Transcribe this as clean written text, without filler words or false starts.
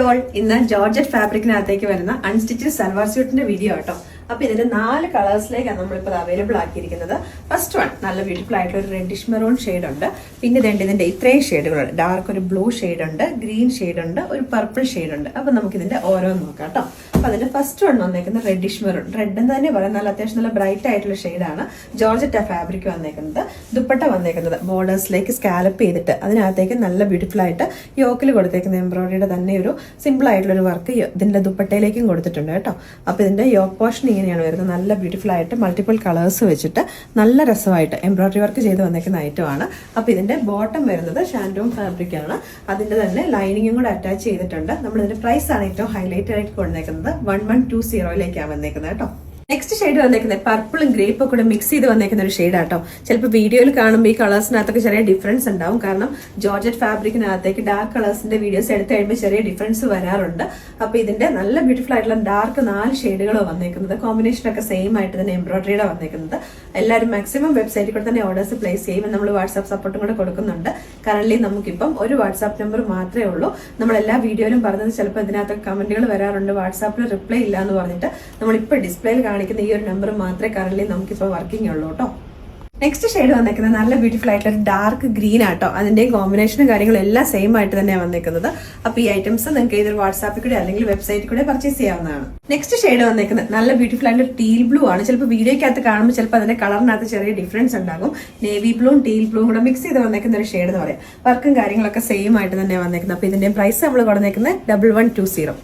All ഇന്ന് georgette ഫാബ്രിക്കിനകത്തേക്ക് വരുന്ന unstitched salwar സ്യൂട്ടിന്റെ video കേട്ടോ. അപ്പൊ ഇതിന്റെ 4 കളേഴ്സിലേക്കാണ് നമ്മളിപ്പോൾ അവൈലബിൾ ആക്കിയിരിക്കുന്നത്. ഫസ്റ്റ് വൺ നല്ല ബ്യൂട്ടിഫുൾ ആയിട്ടുള്ള ഒരു റെഡിഷ് മെറൂൺ ഷെയ്ഡ് ഉണ്ട്. പിന്നെ ഇതിന്റെ ഇത്രയും ഷെയ്ഡുകളുണ്ട്. ഡാർക്ക് ഒരു ബ്ലൂ ഷെയ്ഡ് ഉണ്ട്, ഗ്രീൻ ഷെയ്ഡ് ഉണ്ട്, ഒരു പർപ്പിൾ ഷെയ്ഡ് ഉണ്ട്. അപ്പൊ നമുക്ക് ഇതിന്റെ ഓരോന്ന് നോക്കാം കേട്ടോ. അപ്പൊ അതിന്റെ ഫസ്റ്റ് വൺ വന്നേക്കുന്നത് റെഡിഷ് മെറൂൺ. റെഡ് എന്ന് തന്നെ പറയാം, നല്ല അത്യാവശ്യം നല്ല ബ്രൈറ്റ് ആയിട്ടുള്ള ഷെയ്ഡാണ്. ജോർജറ്റ് ഫാബ്രിക് വന്നേക്കുന്നത്. ദുപ്പട്ട വന്നേക്കുന്നത് ബോർഡേഴ്സിലേക്ക് സ്കാലപ്പ് ചെയ്തിട്ട് അതിനകത്തേക്ക് നല്ല ബ്യൂട്ടിഫുൾ ആയിട്ട് യോക്കിൽ കൊടുത്തേക്കുന്ന എംബ്രോയിഡറിയുടെ തന്നെ ഒരു സിമ്പിൾ ആയിട്ടുള്ള ഒരു വർക്ക് ഇതിന്റെ ദുപ്പട്ടയിലേക്കും കൊടുത്തിട്ടുണ്ട് കേട്ടോ. അപ്പൊ ഇതിന്റെ യോക്ക് പോർഷൻ ഇങ്ങനെയാണ് വരുന്നത്. നല്ല ബ്യൂട്ടിഫുൾ ആയിട്ട് മൾട്ടിപ്പിൾ കളേഴ്സ് വെച്ചിട്ട് നല്ല രസമായിട്ട് എംബ്രോയിഡറി വർക്ക് ചെയ്ത് വന്നേക്കുന്ന ഐറ്റമാണ്. അപ്പൊ ഇതിന്റെ ബോട്ടം വരുന്നത് ഷാൻഡോൺ ഫാബ്രിക് ആണ്. അതിന്റെ തന്നെ ലൈനിങ്ങും കൂടെ അറ്റാച്ച് ചെയ്തിട്ടുണ്ട്. നമ്മൾ ഇതിന്റെ പ്രൈസ് ആണ് ഏറ്റവും ഹൈലൈറ്റഡ് ആയിട്ട് കൊണ്ടുവന്നേക്കുന്നത്. 1120 വന്നേക്കുന്നത് കേട്ടോ. നെക്സ്റ്റ് ഷെയ്ഡ് വന്നേക്കുന്നത് പർപ്പിളും ഗ്രേപ്പും കൂടെ മിക്സ് ചെയ്ത് വന്നേക്കുന്ന ഒരു ഷെയ്ഡ് ആട്ടോ. ചിലപ്പോൾ വീഡിയോയിൽ കാണുമ്പോൾ ഈ കളേഴ്സിനകത്തൊക്കെ ചെറിയ ഡിഫറൻസ് ഉണ്ടാവും. കാരണം ജോർജറ്റ് ഫാബ്രിക്കിനകത്തേക്ക് ഡാർക്ക് കളേഴ്സിന്റെ വീഡിയോസ് എടുത്തു കഴിയുമ്പോൾ ചെറിയ ഡിഫറൻസ് വരാറുണ്ട്. അപ്പൊ ഇതിന്റെ നല്ല ബ്യൂട്ടിഫുൾ ആയിട്ടുള്ള ഡാർക്ക് 4 ഷെയ്ഡുകളോ വന്നേക്കുന്നത്. കോമ്പിനേഷനൊക്കെ സെയിം ആയിട്ട് തന്നെ എംബ്രോയിഡറിയുടെ വന്നേക്കുന്നത്. എല്ലാവരും മാക്സിമം വെബ്സൈറ്റിൽ കൂടെ തന്നെ ഓർഡേഴ്സ് പ്ലേസ് ചെയ്യുമ്പോൾ നമ്മൾ വാട്സ്ആപ്പ് സപ്പോർട്ടും കൂടെ കൊടുക്കുന്നുണ്ട്. കറന്റ് നമുക്കിപ്പം ഒരു വാട്സ്ആപ്പ് നമ്പർ മാത്രമേ ഉള്ളൂ. നമ്മൾ എല്ലാ വീഡിയോയിലും പറഞ്ഞത് ചിലപ്പോൾ ഇതിനകത്ത് കമന്റുകൾ വരാറുണ്ട്, വാട്സ്ആപ്പിൽ റിപ്ലൈ ഇല്ല എന്ന് പറഞ്ഞിട്ട്. നമ്മളിപ്പോൾ ഡിസ്പ്ലേയിൽ കാണിക്കുന്ന ഈ ഒരു നമ്പർ മാത്രമേ കറന്റ് നമുക്കിപ്പോൾ വർക്കിംഗ് ഉള്ളൂ കേട്ടോ. നെക്സ്റ്റ് ഷെയ്ഡ് വന്നേക്കുന്നത് നല്ല ബ്യൂട്ടിഫുൾ ആയിട്ടുള്ള ഒരു ഡാർക്ക് ഗ്രീൻ ആട്ടോ. അതിന്റെ കോമ്പിനേഷനും കാര്യങ്ങളും എല്ലാം സെയിം ആയിട്ട് തന്നെയാണ് വന്നേക്കുന്നത്. അപ്പൊ ഈ ഐറ്റംസ് നിങ്ങൾക്ക് ഇതൊരു വാട്സാപ്പിൽ കൂടെ അല്ലെങ്കിൽ വെബ്സൈറ്റിൽ കൂടെ പർച്ചേസ് ചെയ്യാവുന്നതാണ്. നെക്സ്റ്റ് ഷെയ്ഡ് വന്നേക്കുന്നത് നല്ല ബ്യൂട്ടിഫുൾ ആയിട്ടുള്ള ടീൽ ബ്ലൂ ആണ്. ചിലപ്പോൾ വീഡിയോക്കകത്ത് കാണുമ്പോൾ ചിലപ്പോൾ അതിന്റെ കളറിനകത്ത് ചെറിയ ഡിഫറൻസ് ഉണ്ടാകും. നേവി ബ്ലൂവും ടീൽ ബ്ലൂവും കൂടെ മിക്സ് ചെയ്ത് വന്നേക്കുന്ന ഒരു ഷെയ്ഡ് എന്ന് പറയാം. വർക്കും കാര്യങ്ങളൊക്കെ സെയിം ആയിട്ട് തന്നെയാണ് വന്നേക്കുന്നത്. അപ്പൊ ഇതിന്റെ പ്രൈസ് നമ്മൾ കൊടുന്നേക്കുന്നത് 1120.